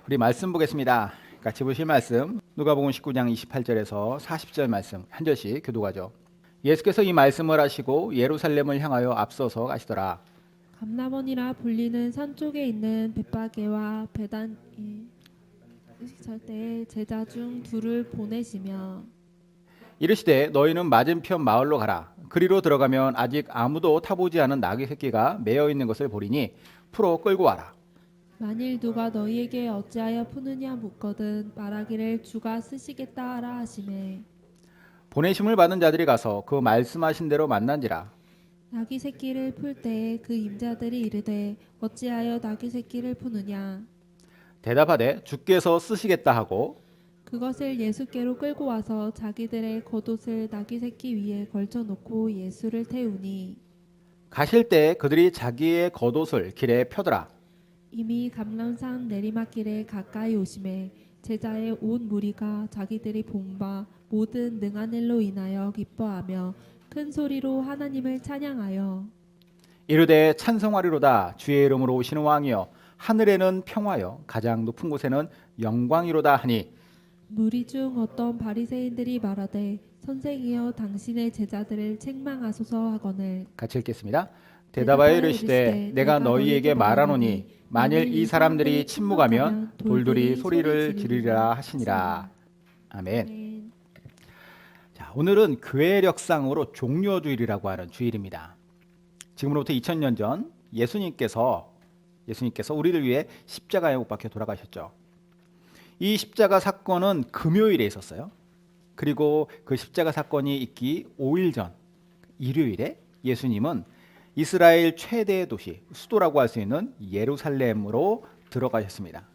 우리 말씀 보겠습니다. 같이 보실 말씀 누가복음 19장 28절에서 40절 말씀 한 절씩 교독하죠. 예수께서 이 말씀을 하시고 예루살렘을 향하여 앞서서 가시더라. 감람원이라 불리는 산 쪽에 있는 벳바게와 베단에 살 때에 제자 중 둘을 보내시며 이르시되 너희는 맞은편 마을로 가라. 그리로 들어가면 아직 아무도 타보지 않은 나귀 새끼가 매어 있는 것을 보리니 풀어 끌고 와라. 만일 누가 너희에게 어찌하여 푸느냐 묻거든 말하기를 주가 쓰시겠다 하라 하시매 보내심을 받은 자들이 가서 그 말씀하신 대로 만난지라. 나귀 새끼를 풀 때에 그 임자들이 이르되 어찌하여 나귀 새끼를 푸느냐 대답하되 주께서 쓰시겠다 하고 그것을 예수께로 끌고 와서 자기들의 겉옷을 나귀 새끼 위에 걸쳐 놓고 예수를 태우니 가실 때 그들이 자기의 겉옷을 길에 펴더라. 이미 감람산 내리막길에 가까이 오심에 제자의 온 무리가 자기들이 본 바 모든 능한 일로 인하여 기뻐하며 큰 소리로 하나님을 찬양하여 이르되 찬송하리로다. 주의 이름으로 오시는 왕이여 하늘에는 평화여 가장 높은 곳에는 영광이로다 하니 무리 중 어떤 바리새인들이 말하되 선생이여 당신의 제자들을 책망하소서 하거늘 같이 읽겠습니다. 대답하여 이르시되 내가 너희에게 말하노니 만일 이 사람들이 침묵하면 돌들이 소리를 지르리라 하시니라. 아멘. 아멘. 자, 오늘은 교회력상으로 종료주일이라고 하는 주일입니다. 지금으로부터 2000년 전 예수님께서 우리를 위해 십자가에 못 박혀 돌아가셨죠. 이 십자가 사건은 금요일에 있었어요. 그리고 그 십자가 사건이 있기 5일 전 일요일에 예수님은 이스라엘 최대의 도시, 수도라고 할 수 있는 예루살렘으로 들어가셨습니다.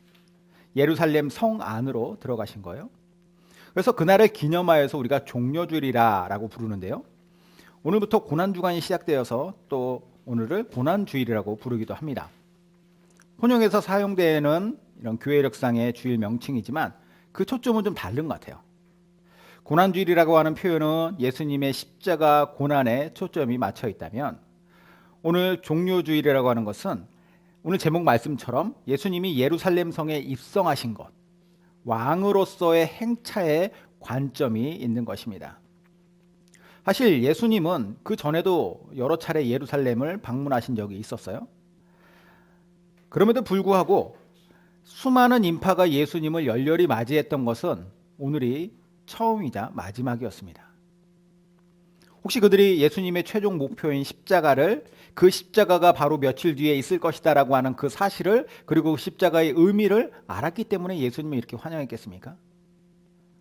예루살렘 성 안으로 들어가신 거예요. 그래서 그날을 기념하여서 우리가 종료주일이라고 부르는데요. 오늘부터 고난주간이 시작되어서 또 오늘을 고난주일이라고 부르기도 합니다. 혼용에서 사용되는 이런 교회력상의 주일 명칭이지만 그 초점은 좀 다른 것 같아요. 고난주일이라고 하는 표현은 예수님의 십자가 고난에 초점이 맞춰 있다면 오늘 종료주일이라고 하는 것은 오늘 제목 말씀처럼 예수님이 예루살렘 성에 입성하신 것, 왕으로서의 행차에 관점이 있는 것입니다. 사실 예수님은 그 전에도 여러 차례 예루살렘을 방문하신 적이 있었어요. 그럼에도 불구하고 수많은 인파가 예수님을 열렬히 맞이했던 것은 오늘이 처음이자 마지막이었습니다. 혹시 그들이 예수님의 최종 목표인 십자가를 그 십자가가 바로 며칠 뒤에 있을 것이다라고 하는 그 사실을 그리고 십자가의 의미를 알았기 때문에 예수님을 이렇게 환영했겠습니까?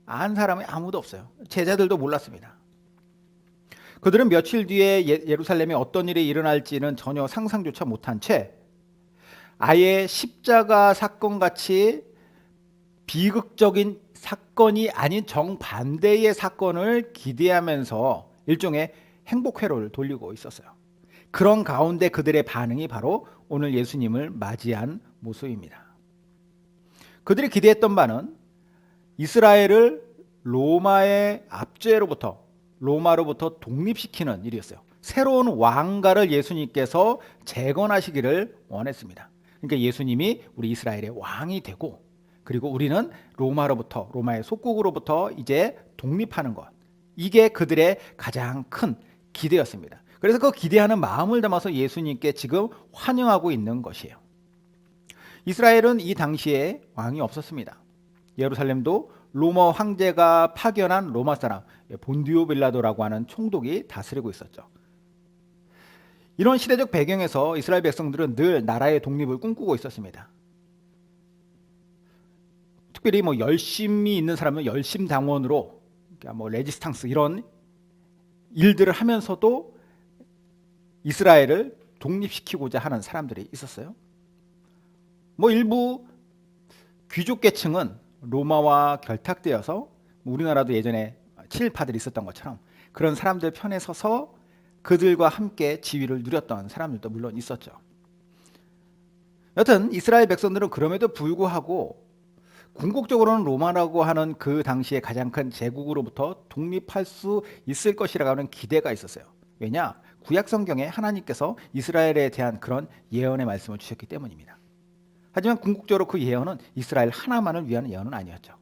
안 사람이 아무도 없어요. 제자들도 몰랐습니다. 그들은 며칠 뒤에 예루살렘에 어떤 일이 일어날지는 전혀 상상조차 못한 채 아예 십자가 사건같이 비극적인 사건이 아닌 정반대의 사건을 기대하면서 일종의 행복회로를 돌리고 있었어요. 그런 가운데 그들의 반응이 바로 오늘 예수님을 맞이한 모습입니다. 그들이 기대했던 바는 이스라엘을 로마의 로마로부터 독립시키는 일이었어요. 새로운 왕가를 예수님께서 재건하시기를 원했습니다. 그러니까 예수님이 우리 이스라엘의 왕이 되고 그리고 우리는 로마의 속국으로부터 이제 독립하는 것. 이게 그들의 가장 큰 기대였습니다. 그래서 그 기대하는 마음을 담아서 예수님께 지금 환영하고 있는 것이에요. 이스라엘은 이 당시에 왕이 없었습니다. 예루살렘도 로마 황제가 파견한 로마 사람 본디오 빌라도라고 하는 총독이 다스리고 있었죠. 이런 시대적 배경에서 이스라엘 백성들은 늘 나라의 독립을 꿈꾸고 있었습니다. 특별히 열심히 있는 사람은 열심당원으로 그러니까 레지스탕스 이런 일들을 하면서도 이스라엘을 독립시키고자 하는 사람들이 있었어요. 일부 귀족 계층은 로마와 결탁되어서 우리나라도 예전에 친일파들이 있었던 것처럼 그런 사람들 편에 서서 그들과 함께 지위를 누렸던 사람들도 물론 있었죠. 여튼 이스라엘 백성들은 그럼에도 불구하고 궁극적으로는 로마라고 하는 그 당시에 가장 큰 제국으로부터 독립할 수 있을 것이라고 하는 기대가 있었어요. 왜냐? 구약 성경에 하나님께서 이스라엘에 대한 그런 예언의 말씀을 주셨기 때문입니다. 하지만 궁극적으로 그 예언은 이스라엘 하나만을 위한 예언은 아니었죠.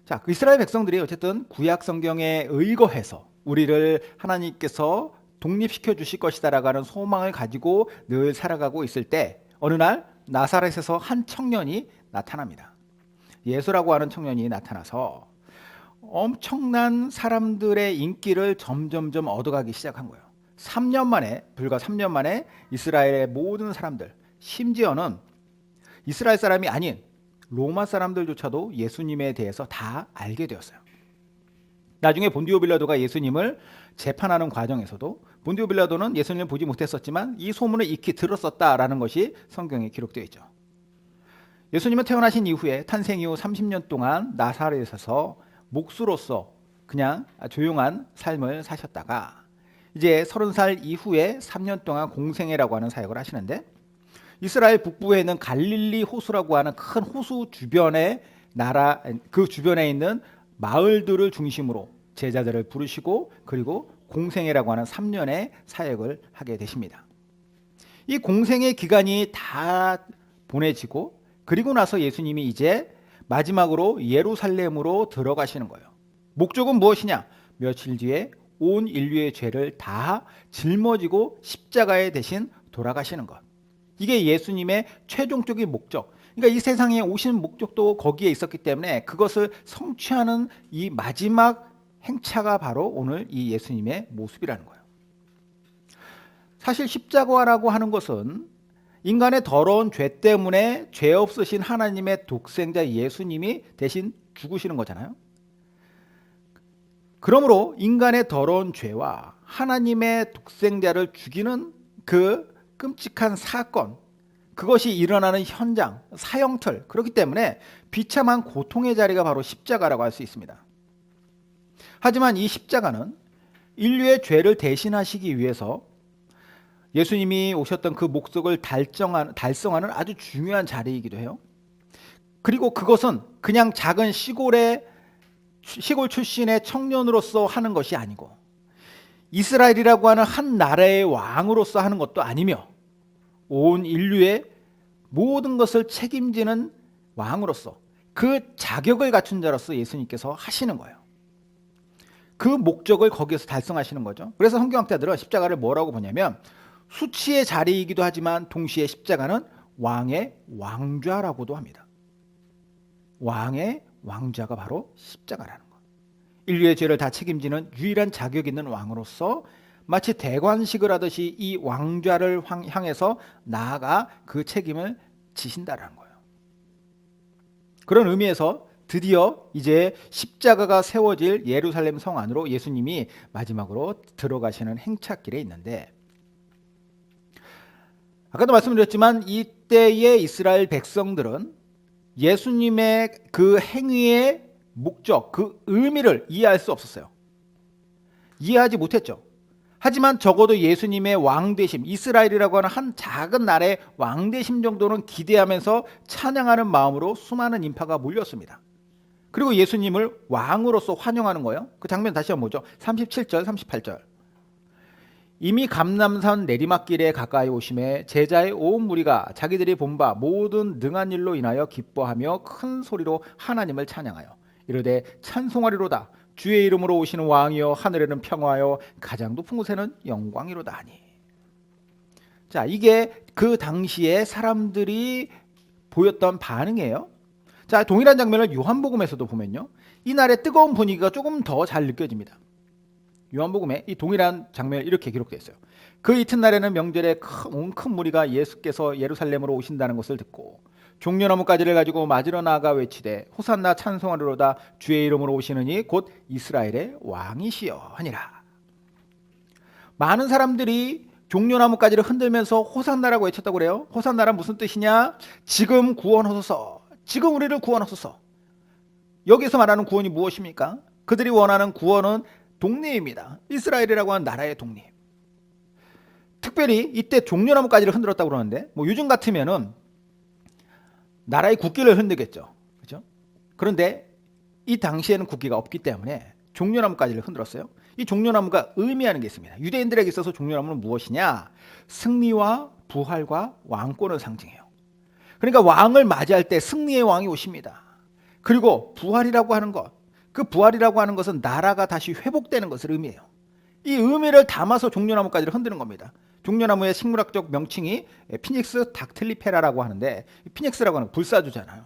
자, 그 이스라엘 백성들이 어쨌든 구약 성경에 의거해서 우리를 하나님께서 독립시켜 주실 것이다라고 하는 소망을 가지고 늘 살아가고 있을 때 어느 날 나사렛에서 한 청년이 나타납니다. 예수라고 하는 청년이 나타나서 엄청난 사람들의 인기를 점점점 얻어가기 시작한 거예요. 3년 만에, 불과 3년 만에 이스라엘의 모든 사람들, 심지어는 이스라엘 사람이 아닌 로마 사람들조차도 예수님에 대해서 다 알게 되었어요. 나중에 본디오 빌라도가 예수님을 재판하는 과정에서도 본디오 빌라도는 예수님을 보지 못했었지만 이 소문을 익히 들었었다라는 것이 성경에 기록되어 있죠. 예수님은 태어나신 이후에 탄생 이후 30년 동안 나사렛에서 목수로서 그냥 조용한 삶을 사셨다가 이제 30살 이후에 3년 동안 공생애라고 하는 사역을 하시는데 이스라엘 북부에 있는 갈릴리 호수라고 하는 큰 호수 주변의 나라, 그 주변에 있는 마을들을 중심으로 제자들을 부르시고 그리고 공생애라고 하는 3년의 사역을 하게 되십니다. 이 공생애 기간이 다 보내지고 그리고 나서 예수님이 이제 마지막으로 예루살렘으로 들어가시는 거예요. 목적은 무엇이냐? 며칠 뒤에 온 인류의 죄를 다 짊어지고 십자가에 대신 돌아가시는 것. 이게 예수님의 최종적인 목적. 그러니까 이 세상에 오신 목적도 거기에 있었기 때문에 그것을 성취하는 이 마지막 행차가 바로 오늘 이 예수님의 모습이라는 거예요. 사실 십자가라고 하는 것은 인간의 더러운 죄 때문에 죄 없으신 하나님의 독생자 예수님이 대신 죽으시는 거잖아요. 그러므로 인간의 더러운 죄와 하나님의 독생자를 죽이는 그 끔찍한 사건, 그것이 일어나는 현장, 사형틀, 그렇기 때문에 비참한 고통의 자리가 바로 십자가라고 할 수 있습니다. 하지만 이 십자가는 인류의 죄를 대신하시기 위해서 예수님이 오셨던 그 목적을 달성하는 아주 중요한 자리이기도 해요. 그리고 그것은 그냥 작은 시골 출신의 청년으로서 하는 것이 아니고 이스라엘이라고 하는 한 나라의 왕으로서 하는 것도 아니며 온 인류의 모든 것을 책임지는 왕으로서 그 자격을 갖춘 자로서 예수님께서 하시는 거예요. 그 목적을 거기에서 달성하시는 거죠. 그래서 성경학자들은 십자가를 뭐라고 보냐면 수치의 자리이기도 하지만 동시에 십자가는 왕의 왕좌라고도 합니다. 왕의 왕좌가 바로 십자가라는 것. 인류의 죄를 다 책임지는 유일한 자격 있는 왕으로서 마치 대관식을 하듯이 이 왕좌를 향해서 나아가 그 책임을 지신다라는 거예요. 그런 의미에서 드디어 이제 십자가가 세워질 예루살렘 성 안으로 예수님이 마지막으로 들어가시는 행차길에 있는데 아까도 말씀드렸지만 이때의 이스라엘 백성들은 예수님의 그 행위의 목적, 그 의미를 이해할 수 없었어요. 이해하지 못했죠. 하지만 적어도 예수님의 왕되심, 이스라엘이라고 하는 한 작은 나라의 왕되심 정도는 기대하면서 찬양하는 마음으로 수많은 인파가 몰렸습니다. 그리고 예수님을 왕으로서 환영하는 거예요. 그 장면 다시 한번 보죠. 37절, 38절. 이미 감람산 내리막길에 가까이 오심에 제자의 온 무리가 자기들이 본 바 모든 능한 일로 인하여 기뻐하며 큰 소리로 하나님을 찬양하여 이르되 찬송하리로다. 주의 이름으로 오시는 왕이여 하늘에는 평화여 가장 높은 곳에는 영광이로다 하니. 자, 이게 그 당시에 사람들이 보였던 반응이에요. 자, 동일한 장면을 요한복음에서도 보면요. 이날의 뜨거운 분위기가 조금 더 잘 느껴집니다. 요한복음에 이 동일한 장면이 이렇게 기록되어 있어요. 그 이튿날에는 명절에 온 큰 무리가 예수께서 예루살렘으로 오신다는 것을 듣고 종려나무 가지를 가지고 맞으러 나아가 외치되 호산나 찬송하리로다. 주의 이름으로 오시는 이 곧 이스라엘의 왕이시여 하니라. 많은 사람들이 종려나무 가지를 흔들면서 호산나라고 외쳤다고 그래요. 호산나란 무슨 뜻이냐? 지금 구원하소서. 지금 우리를 구원하소서. 여기서 말하는 구원이 무엇입니까? 그들이 원하는 구원은 독립입니다. 이스라엘이라고 하는 나라의 독립. 특별히 이때 종려나무 가지를 흔들었다고 그러는데 요즘 같으면은 나라의 국기를 흔들겠죠. 그렇죠? 그런데 이 당시에는 국기가 없기 때문에 종려나무 가지를 흔들었어요. 이 종려나무가 의미하는 게 있습니다. 유대인들에게 있어서 종려나무는 무엇이냐? 승리와 부활과 왕권을 상징해요. 그러니까 왕을 맞이할 때 승리의 왕이 오십니다. 그리고 부활이라고 하는 것, 그 부활이라고 하는 것은 나라가 다시 회복되는 것을 의미해요. 이 의미를 담아서 종려나무까지를 흔드는 겁니다. 종려나무의 식물학적 명칭이 피닉스 닥틸리페라라고 하는데, 피닉스라고 하는 불사조잖아요.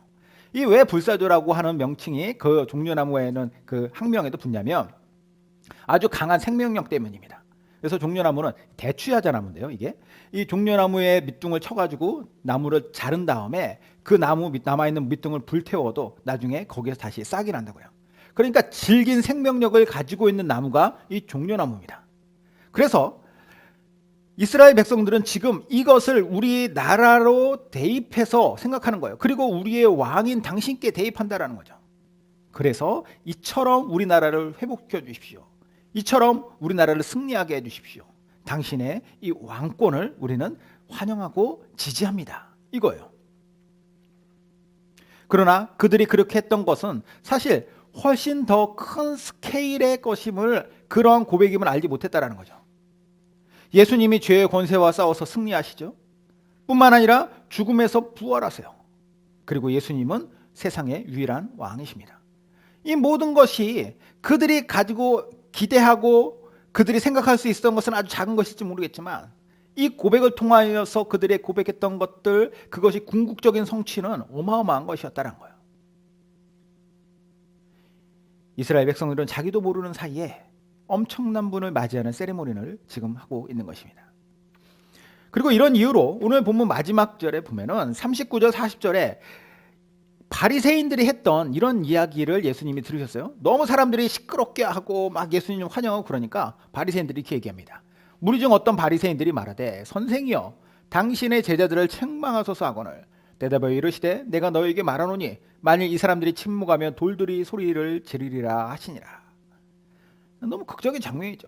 이 왜 불사조라고 하는 명칭이 그 종려나무에는 그 학명에도 붙냐면 아주 강한 생명력 때문입니다. 그래서 종려나무는 대추야자나무인데요. 이게 이 종려나무의 밑둥을 쳐가지고 나무를 자른 다음에 그 나무 남아있는 밑둥을 불태워도 나중에 거기에서 다시 싹이 난다고요. 그러니까 질긴 생명력을 가지고 있는 나무가 이 종려나무입니다. 그래서 이스라엘 백성들은 지금 이것을 우리 나라로 대입해서 생각하는 거예요. 그리고 우리의 왕인 당신께 대입한다라는 거죠. 그래서 이처럼 우리나라를 회복시켜 주십시오. 이처럼 우리나라를 승리하게 해주십시오. 당신의 이 왕권을 우리는 환영하고 지지합니다. 이거예요. 그러나 그들이 그렇게 했던 것은 사실 훨씬 더 큰 스케일의 것임을, 그러한 고백임을 알지 못했다라는 거죠. 예수님이 죄의 권세와 싸워서 승리하시죠. 뿐만 아니라 죽음에서 부활하세요. 그리고 예수님은 세상의 유일한 왕이십니다. 이 모든 것이 그들이 가지고 기대하고 그들이 생각할 수 있었던 것은 아주 작은 것일지 모르겠지만, 이 고백을 통하여서 그들의 고백했던 것들, 그것이 궁극적인 성취는 어마어마한 것이었다는 거예요. 이스라엘 백성들은 자기도 모르는 사이에 엄청난 분을 맞이하는 세리머니를 지금 하고 있는 것입니다. 그리고 이런 이유로 오늘 본문 마지막 절에 보면은 39절 40절에 바리새인들이 했던 이런 이야기를 예수님이 들으셨어요. 너무 사람들이 시끄럽게 하고 막 예수님 환영하고 그러니까 바리새인들이 이렇게 얘기합니다. 무리 중 어떤 바리새인들이 말하되 선생이여 당신의 제자들을 책망하소서 하거늘 대답하여 이르시되 내가 너에게 말하노니 만일 이 사람들이 침묵하면 돌들이 소리를 지르리라 하시니라. 너무 극적인 장면이죠.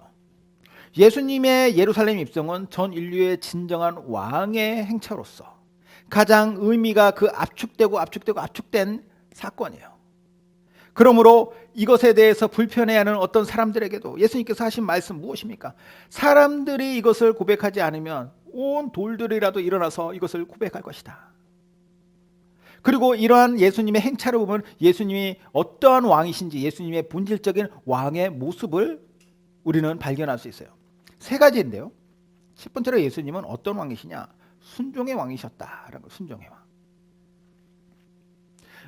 예수님의 예루살렘 입성은 전 인류의 진정한 왕의 행차로서 가장 의미가 그 압축된 사건이에요. 그러므로 이것에 대해서 불편해하는 어떤 사람들에게도 예수님께서 하신 말씀 무엇입니까? 사람들이 이것을 고백하지 않으면 온 돌들이라도 일어나서 이것을 고백할 것이다. 그리고 이러한 예수님의 행차를 보면 예수님이 어떠한 왕이신지, 예수님의 본질적인 왕의 모습을 우리는 발견할 수 있어요. 세 가지인데요. 첫 번째로 예수님은 어떤 왕이시냐? 순종의 왕이셨다라는 거, 순종의 왕.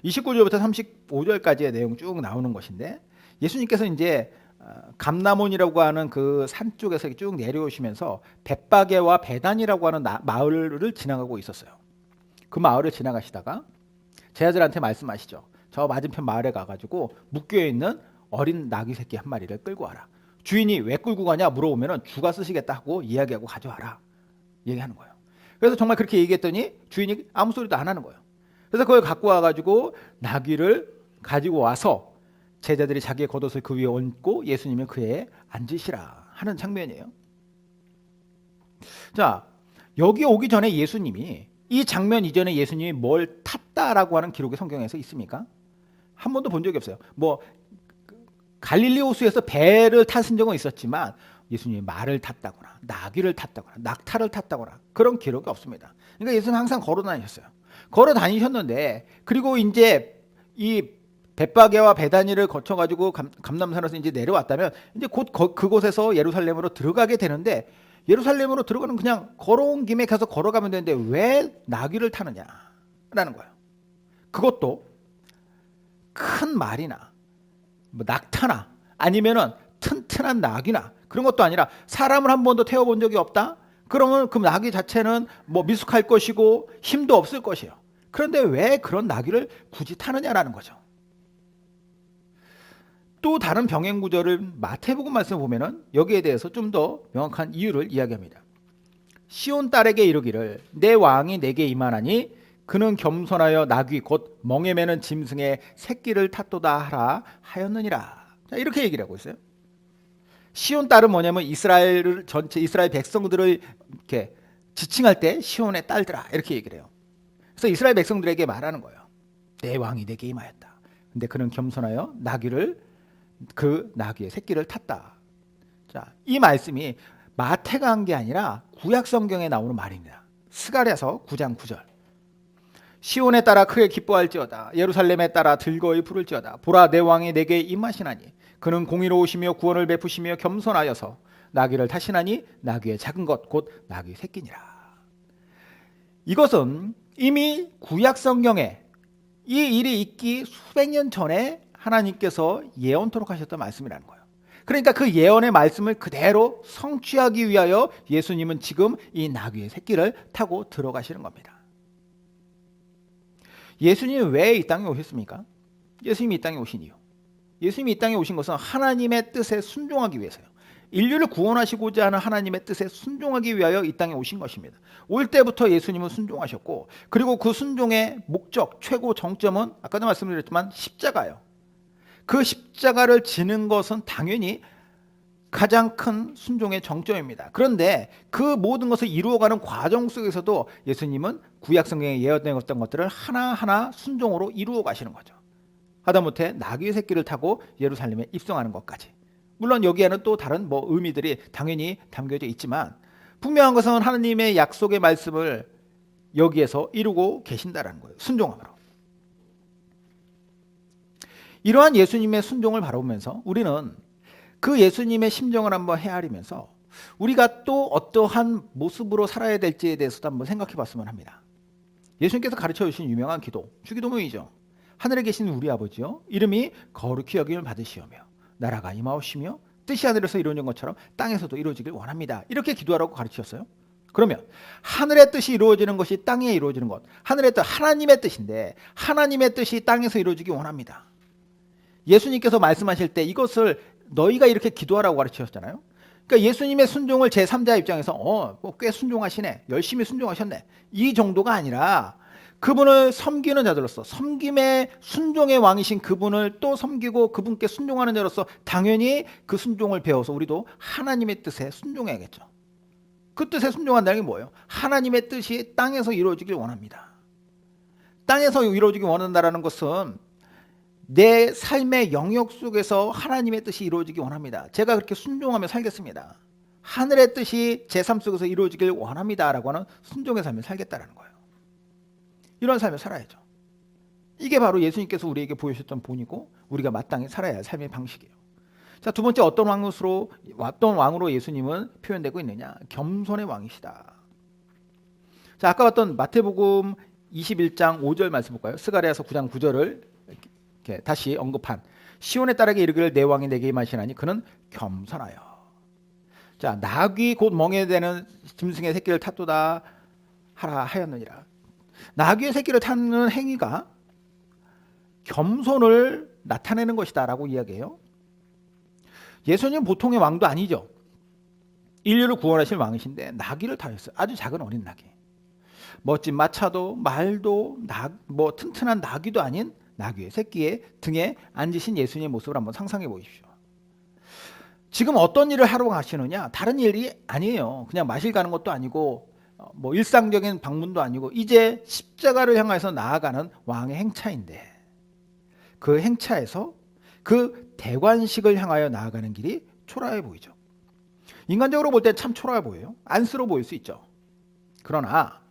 29절부터 35절까지의 내용 쭉 나오는 것인데, 예수님께서 이제 감나몬이라고 하는 그 산 쪽에서 쭉 내려오시면서 벳바게와 베단이라고 하는 마을을 지나가고 있었어요. 그 마을을 지나가시다가 제자들한테 말씀하시죠. 저 맞은편 마을에 가가지고 묶여 있는 어린 나귀 새끼 한 마리를 끌고 와라. 주인이 왜 끌고 가냐 물어보면 주가 쓰시겠다 하고 이야기하고 가져와라. 얘기하는 거예요. 그래서 정말 그렇게 얘기했더니 주인이 아무 소리도 안 하는 거예요. 그래서 그걸 갖고 와가지고 나귀를 가지고 와서 제자들이 자기의 겉옷을 그 위에 얹고 예수님이 그에 앉으시라 하는 장면이에요. 자, 여기 오기 전에 예수님이, 이 장면 이전에 예수님이 뭘 탔다라고 하는 기록이 성경에서 있습니까? 한 번도 본 적이 없어요. 뭐 갈릴리 호수에서 배를 타신 적은 있었지만 예수님이 말을 탔다거나 나귀를 탔다거나 낙타를 탔다거나 그런 기록이 없습니다. 그러니까 예수님은 항상 걸어 다니셨어요. 걸어 다니셨는데, 그리고 이제 이 벳바게와 베다니를 거쳐가지고 감남산에서 이제 내려왔다면 이제 곧 그곳에서 예루살렘으로 들어가게 되는데, 예루살렘으로 들어가는 그냥 걸어온 김에 계속 걸어가면 되는데 왜 나귀를 타느냐라는 거예요. 그것도 큰 말이나 뭐 낙타나 아니면은 튼튼한 나귀나 그런 것도 아니라 사람을 한 번도 태워본 적이 없다? 그러면 그 나귀 자체는 뭐 미숙할 것이고 힘도 없을 것이에요. 그런데 왜 그런 나귀를 굳이 타느냐라는 거죠. 또 다른 병행 구절을 마태복음 말씀을 보면은 여기에 대해서 좀 더 명확한 이유를 이야기합니다. 시온 딸에게 이르기를 내 왕이 내게 임하나니 그는 겸손하여 나귀 곧 멍에 매는 짐승의 새끼를 탔도다 하라 하였느니라. 자, 이렇게 얘기를 하고 있어요. 시온 딸은 뭐냐면 이스라엘 전체 이스라엘 백성들을 이렇게 지칭할 때 시온의 딸들아 이렇게 얘기를 해요. 그래서 이스라엘 백성들에게 말하는 거예요. 내 왕이 내게 임하였다. 근데 그는 겸손하여 그 나귀의 새끼를 탔다. 자, 이 말씀이 마태가 한 게 아니라 구약 성경에 나오는 말입니다. 스가랴서 9장 9절. 시온에 따라 크게 기뻐할지어다. 예루살렘에 따라 들거이 부를지어다. 보라, 내 왕이 내게 임하시나니 그는 공의로우시며 구원을 베푸시며 겸손하여서 나귀를 타시나니 나귀의 작은 것 곧 나귀 새끼니라. 이것은 이미 구약 성경에 이 일이 있기 수백 년 전에 하나님께서 예언토록 하셨던 말씀이라는 거예요. 그러니까 그 예언의 말씀을 그대로 성취하기 위하여 예수님은 지금 이 나귀의 새끼를 타고 들어가시는 겁니다. 예수님이 왜 이 땅에 오셨습니까? 예수님이 이 땅에 오신 이유. 예수님이 이 땅에 오신 것은 하나님의 뜻에 순종하기 위해서요. 인류를 구원하시고자 하는 하나님의 뜻에 순종하기 위하여 이 땅에 오신 것입니다. 올 때부터 예수님은 순종하셨고, 그리고 그 순종의 목적, 최고 정점은 아까도 말씀드렸지만 십자가예요. 그 십자가를 지는 것은 당연히 가장 큰 순종의 정점입니다. 그런데 그 모든 것을 이루어가는 과정 속에서도 예수님은 구약 성경에 예언되었던 것들을 하나하나 순종으로 이루어 가시는 거죠. 하다못해 나귀의 새끼를 타고 예루살렘에 입성하는 것까지. 물론 여기에는 또 다른 의미들이 당연히 담겨져 있지만 분명한 것은 하나님의 약속의 말씀을 여기에서 이루고 계신다라는 거예요. 순종함으로. 이러한 예수님의 순종을 바라보면서 우리는 그 예수님의 심정을 한번 헤아리면서 우리가 또 어떠한 모습으로 살아야 될지에 대해서도 한번 생각해 봤으면 합니다. 예수님께서 가르쳐 주신 유명한 기도, 주기도문이죠. 하늘에 계신 우리 아버지여, 이름이 거룩히 여김을 받으시오며 나라가 임하오시며 뜻이 하늘에서 이루어진 것처럼 땅에서도 이루어지길 원합니다. 이렇게 기도하라고 가르치셨어요. 그러면 하늘의 뜻이 이루어지는 것이 땅에 이루어지는 것, 하늘의 뜻, 하나님의 뜻인데 하나님의 뜻이 땅에서 이루어지기 원합니다. 예수님께서 말씀하실 때 이것을 너희가 이렇게 기도하라고 가르치셨잖아요. 그러니까 예수님의 순종을 제3자 입장에서 꽤 순종하시네, 열심히 순종하셨네, 이 정도가 아니라 그분을 섬기는 자들로서, 섬김의 순종의 왕이신 그분을 또 섬기고 그분께 순종하는 자로서 당연히 그 순종을 배워서 우리도 하나님의 뜻에 순종해야겠죠. 그 뜻에 순종한다는 게 뭐예요? 하나님의 뜻이 땅에서 이루어지길 원합니다. 땅에서 이루어지길 원한다는 것은 내 삶의 영역 속에서 하나님의 뜻이 이루어지길 원합니다. 제가 그렇게 순종하며 살겠습니다. 하늘의 뜻이 제 삶 속에서 이루어지길 원합니다라고 하는 순종의 삶을 살겠다는 거예요. 이런 삶을 살아야죠. 이게 바로 예수님께서 우리에게 보여주셨던 본이고 우리가 마땅히 살아야 할 삶의 방식이에요. 자, 두 번째, 어떤 왕으로 예수님은 표현되고 있느냐? 겸손의 왕이시다. 자, 아까 봤던 마태복음 21장 5절 말씀 볼까요? 스가랴서 9장 9절을 이렇게 다시 언급한 시온의 딸에게 이르기를 내 왕이 내게 임하시나니 그는 겸손하여. 자, 나귀 곧 멍에대는 짐승의 새끼를 탔도다 하라 하였느니라. 나귀의 새끼를 타는 행위가 겸손을 나타내는 것이다라고 이야기해요. 예수님은 보통의 왕도 아니죠. 인류를 구원하실 왕이신데 나귀를 타셨어요. 아주 작은 어린 나귀. 멋진 마차도 말도 튼튼한 나귀도 아닌 나귀의 새끼의 등에 앉으신 예수님의 모습을 한번 상상해 보십시오. 지금 어떤 일을 하러 가시느냐? 다른 일이 아니에요. 그냥 마실 가는 것도 아니고 일상적인 방문도 아니고 이제 십자가를 향해서 나아가는 왕의 행차인데 그 행차에서 그 대관식을 향하여 나아가는 길이 초라해 보이죠. 인간적으로 볼 때 참 초라해 보여요. 안쓰러워 보일 수 있죠. 그러나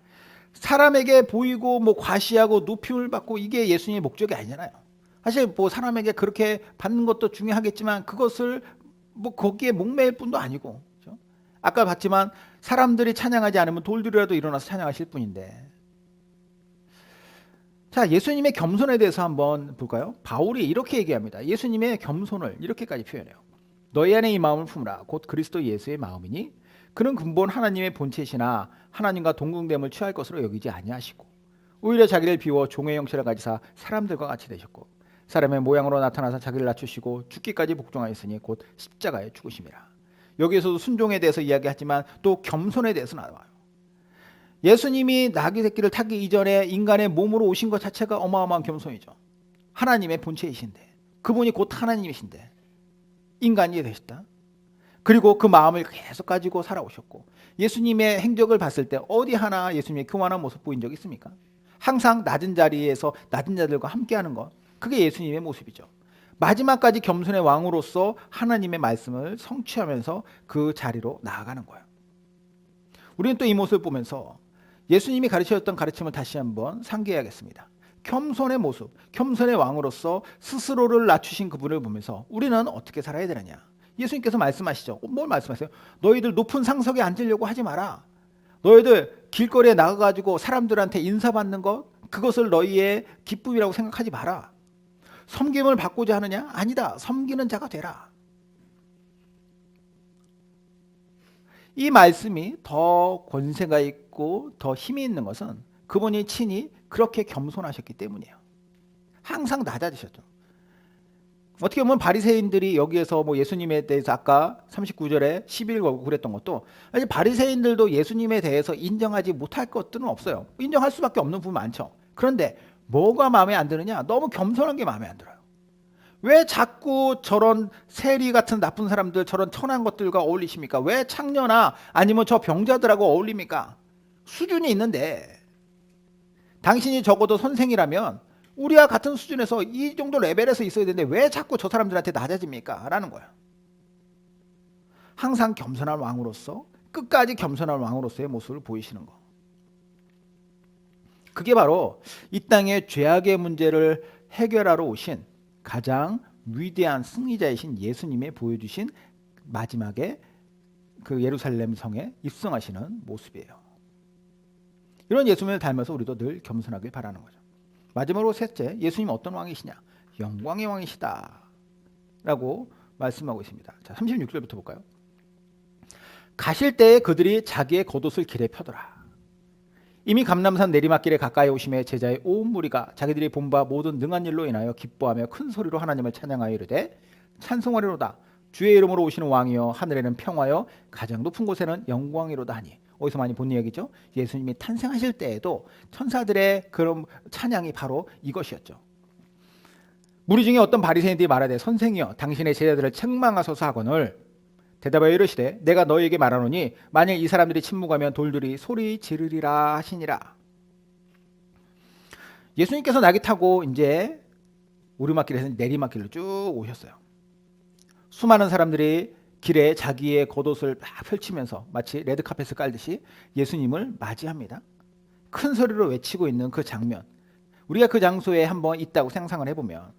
사람에게 보이고 과시하고 높임을 받고 이게 예수님의 목적이 아니잖아요. 사실 사람에게 그렇게 받는 것도 중요하겠지만 그것을 거기에 목매일 뿐도 아니고, 그렇죠? 아까 봤지만 사람들이 찬양하지 않으면 돌들이라도 일어나서 찬양하실 뿐인데. 자, 예수님의 겸손에 대해서 한번 볼까요? 바울이 이렇게 얘기합니다. 예수님의 겸손을 이렇게까지 표현해요. 너희 안에 이 마음을 품으라. 곧 그리스도 예수의 마음이니 그는 근본 하나님의 본체시나 하나님과 동등됨을 취할 것으로 여기지 아니하시고 오히려 자기를 비워 종의 형체를 가지사 사람들과 같이 되셨고 사람의 모양으로 나타나서 자기를 낮추시고 죽기까지 복종하였으니 곧 십자가에 죽으심이라. 여기에서도 순종에 대해서 이야기하지만 또 겸손에 대해서 나와요. 예수님이 나귀 새끼를 타기 이전에 인간의 몸으로 오신 것 자체가 어마어마한 겸손이죠. 하나님의 본체이신데 그분이 곧 하나님이신데 인간이 되셨다. 그리고 그 마음을 계속 가지고 살아오셨고 예수님의 행적을 봤을 때 어디 하나 예수님의 교만한 모습 보인 적 있습니까? 항상 낮은 자리에서 낮은 자들과 함께하는 것, 그게 예수님의 모습이죠. 마지막까지 겸손의 왕으로서 하나님의 말씀을 성취하면서 그 자리로 나아가는 거예요. 우리는 또 이 모습을 보면서 예수님이 가르치셨던 가르침을 다시 한번 상기해야겠습니다. 겸손의 모습, 겸손의 왕으로서 스스로를 낮추신 그분을 보면서 우리는 어떻게 살아야 되느냐. 예수님께서 말씀하시죠. 뭘 말씀하세요? 너희들 높은 상석에 앉으려고 하지 마라. 너희들 길거리에 나가가지고 사람들한테 인사받는 것, 그것을 너희의 기쁨이라고 생각하지 마라. 섬김을 받고자 하느냐? 아니다. 섬기는 자가 되라. 이 말씀이 더 권세가 있고 더 힘이 있는 것은 그분이 친히 그렇게 겸손하셨기 때문이에요. 항상 낮아지셨죠. 어떻게 보면 바리새인들이 여기에서 뭐 예수님에 대해서 아까 39절에 시비를 걸고 그랬던 것도 사실 바리새인들도 예수님에 대해서 인정하지 못할 것들은 없어요. 인정할 수밖에 없는 부분 많죠. 그런데 뭐가 마음에 안 드느냐? 너무 겸손한 게 마음에 안 들어요. 왜 자꾸 저런 세리 같은 나쁜 사람들, 저런 천한 것들과 어울리십니까? 왜 창녀나 아니면 저 병자들하고 어울립니까? 수준이 있는데 당신이 적어도 선생이라면 우리와 같은 수준에서 이 정도 레벨에서 있어야 되는데 왜 자꾸 저 사람들한테 낮아집니까? 라는 거예요. 항상 겸손한 왕으로서, 끝까지 겸손한 왕으로서의 모습을 보이시는 거. 그게 바로 이 땅의 죄악의 문제를 해결하러 오신 가장 위대한 승리자이신 예수님의 보여주신 마지막에 그 예루살렘 성에 입성하시는 모습이에요. 이런 예수님을 닮아서 우리도 늘 겸손하길 바라는 거죠. 마지막으로 셋째, 예수님 어떤 왕이시냐? 영광의 왕이시다 라고 말씀하고 있습니다. 자, 36절부터 볼까요? 가실 때에 그들이 자기의 겉옷을 길에 펴더라. 이미 감람산 내리막길에 가까이 오심에 제자의 온 무리가 자기들이 본 바 모든 능한 일로 인하여 기뻐하며 큰 소리로 하나님을 찬양하여 이르되 찬송하리로다. 주의 이름으로 오시는 왕이여 하늘에는 평화여 가장 높은 곳에는 영광이로다 하니. 어디서 많이 본 이야기죠? 예수님이 탄생하실 때에도 천사들의 그런 찬양이 바로 이것이었죠. 무리 중에 어떤 바리새인들이 말하되 선생이여 당신의 제자들을 책망하소서 하거늘 대답하여 이르시되 내가 너희에게 말하노니 만약 이 사람들이 침묵하면 돌들이 소리 지르리라 하시니라. 예수님께서 낙이 타고 이제 오르막길에서 내리막길로 쭉 오셨어요. 수많은 사람들이 길에 자기의 겉옷을 막 펼치면서 마치 레드카펫을 깔듯이 예수님을 맞이합니다. 큰 소리로 외치고 있는 그 장면, 우리가 그 장소에 한번 있다고 상상을 해보면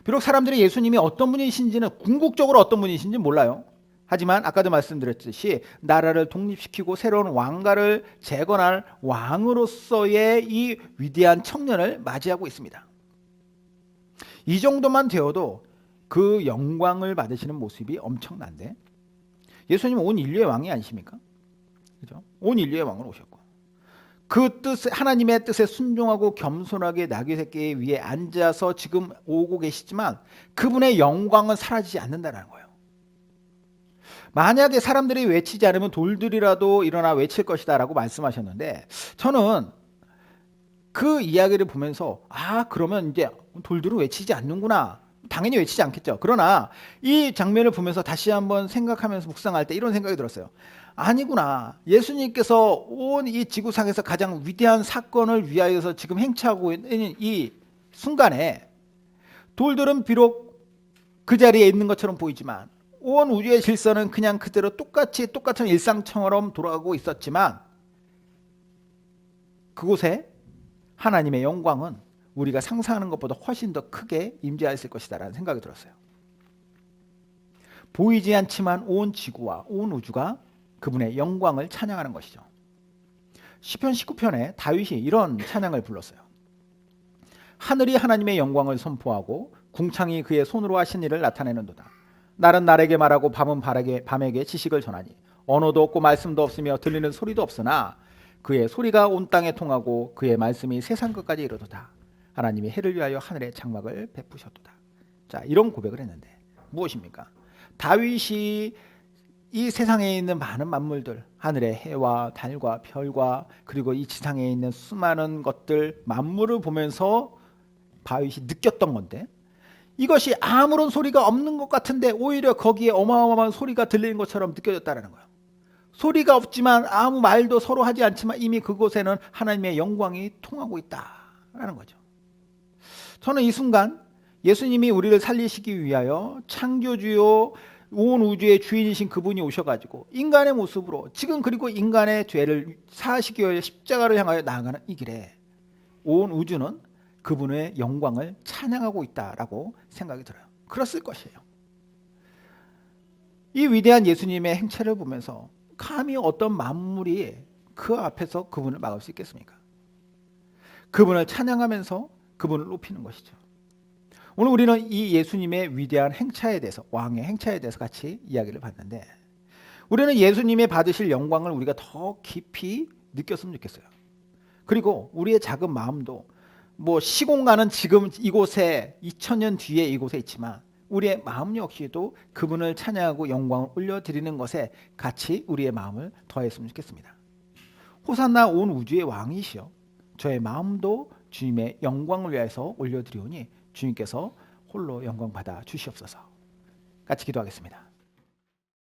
비록 사람들이 예수님이 어떤 분이신지는 궁극적으로 어떤 분이신지 몰라요. 하지만 아까도 말씀드렸듯이 나라를 독립시키고 새로운 왕가를 재건할 왕으로서의 이 위대한 청년을 맞이하고 있습니다. 이 정도만 되어도 그 영광을 받으시는 모습이 엄청난데 예수님은 온 인류의 왕이 아니십니까? 그죠? 온 인류의 왕으로 오셨고 그 뜻, 하나님의 뜻에 순종하고 겸손하게 나귀 새끼 위에 앉아서 지금 오고 계시지만 그분의 영광은 사라지지 않는다는 거예요. 만약에 사람들이 외치지 않으면 돌들이라도 일어나 외칠 것이다 라고 말씀하셨는데 저는 그 이야기를 보면서 그러면 이제 돌들은 외치지 않는구나. 당연히 외치지 않겠죠. 그러나 이 장면을 보면서 다시 한번 생각하면서 묵상할 때 이런 생각이 들었어요. 아니구나. 예수님께서 온 이 지구상에서 가장 위대한 사건을 위하여서 지금 행차하고 있는 이 순간에 돌들은 비록 그 자리에 있는 것처럼 보이지만 온 우주의 질서는 그냥 그대로 똑같은 일상처럼 돌아가고 있었지만 그곳에 하나님의 영광은 우리가 상상하는 것보다 훨씬 더 크게 임재했을 것이다 라는 생각이 들었어요. 보이지 않지만 온 지구와 온 우주가 그분의 영광을 찬양하는 것이죠. 시편 19편에 다윗이 이런 찬양을 불렀어요. 하늘이 하나님의 영광을 선포하고 궁창이 그의 손으로 하신 일을 나타내는도다. 날은 날에게 말하고 밤은 밤에게 지식을 전하니 언어도 없고 말씀도 없으며 들리는 소리도 없으나 그의 소리가 온 땅에 통하고 그의 말씀이 세상 끝까지 이르도다. 하나님이 해를 위하여 하늘에 장막을 베푸셨도다. 자, 이런 고백을 했는데 무엇입니까? 다윗이 이 세상에 있는 많은 만물들, 하늘의 해와 달과 별과 그리고 이 지상에 있는 수많은 것들 만물을 보면서 다윗이 느꼈던 건데 이것이 아무런 소리가 없는 것 같은데 오히려 거기에 어마어마한 소리가 들리는 것처럼 느껴졌다는 거예요. 소리가 없지만 아무 말도 서로 하지 않지만 이미 그곳에는 하나님의 영광이 통하고 있다라는 거죠. 저는 이 순간 예수님이 우리를 살리시기 위하여 창조주요 온 우주의 주인이신 그분이 오셔가지고 인간의 모습으로 지금 그리고 인간의 죄를 사하시기 위해 십자가를 향하여 나아가는 이 길에 온 우주는 그분의 영광을 찬양하고 있다라고 생각이 들어요. 그랬을 것이에요. 이 위대한 예수님의 행체를 보면서 감히 어떤 만물이 그 앞에서 그분을 막을 수 있겠습니까? 그분을 찬양하면서 그분을 높이는 것이죠. 오늘 우리는 이 예수님의 위대한 행차에 대해서, 왕의 행차에 대해서 같이 이야기를 봤는데, 우리는 예수님의 받으실 영광을 우리가 더 깊이 느꼈으면 좋겠어요. 그리고 우리의 작은 마음도 뭐 시공간은 지금 이곳에 2000년 뒤에 이곳에 있지만 우리의 마음 역시도 그분을 찬양하고 영광을 올려드리는 것에 같이 우리의 마음을 더했으면 좋겠습니다. 호산나 온 우주의 왕이시여, 저의 마음도 주님의 영광을 위해서 올려드리오니 주님께서 홀로 영광 받아 주시옵소서. 같이 기도하겠습니다.